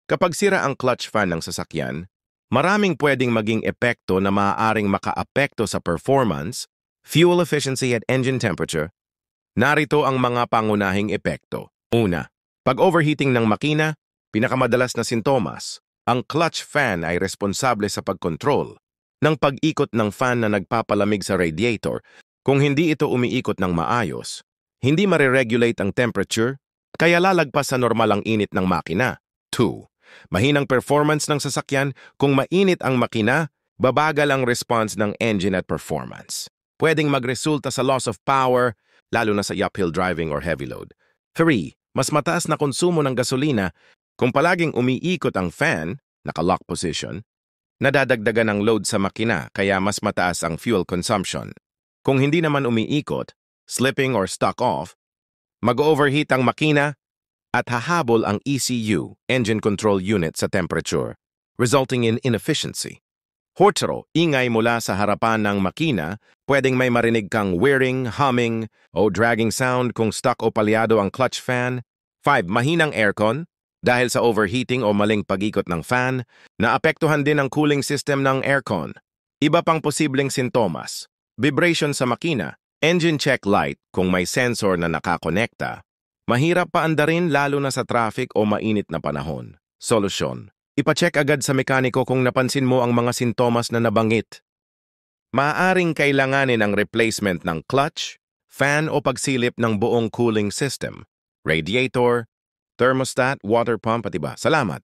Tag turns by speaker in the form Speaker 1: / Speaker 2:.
Speaker 1: Kapag sira ang clutch fan ng sasakyan, maraming pwedeng maging epekto na maaaring makaapekto sa performance, fuel efficiency at engine temperature. Narito ang mga pangunahing epekto. Una, pag-overheating ng makina, pinakamadalas na sintomas. Ang clutch fan ay responsable sa pagkontrol ng pag-ikot ng fan na nagpapalamig sa radiator. Kung hindi ito umiikot ng maayos, hindi mariregulate ang temperature, kaya lalagpas sa normal ang init ng makina. 2. Mahinang performance ng sasakyan. Kung mainit ang makina, babagal ang response ng engine at performance. Pwedeng magresulta sa loss of power, lalo na sa uphill driving or heavy load. 3. Mas mataas na konsumo ng gasolina. Kung palaging umiikot ang fan, naka-lock position, nadadagdagan ang load sa makina kaya mas mataas ang fuel consumption. Kung hindi naman umiikot, slipping or stuck off, mag-overheat ang makina at hahabol ang ECU, engine control unit, sa temperature, resulting in inefficiency. Hortero, ingay mula sa harapan ng makina, pwedeng may marinig kang whirring, humming, o dragging sound kung stuck o palyado ang clutch fan. 5. Mahinang aircon. Dahil sa overheating o maling pag-ikot ng fan, naapektuhan din ang cooling system ng aircon. Iba pang posibleng sintomas: vibration sa makina, engine check light kung may sensor na nakakonekta. Mahirap paandarin lalo na sa traffic o mainit na panahon. Solusyon: ipacheck agad sa mekaniko kung napansin mo ang mga sintomas na nabanggit. Maaaring kailanganin ang replacement ng clutch, fan o pagsilip ng buong cooling system, radiator, thermostat, water pump at iba. Salamat!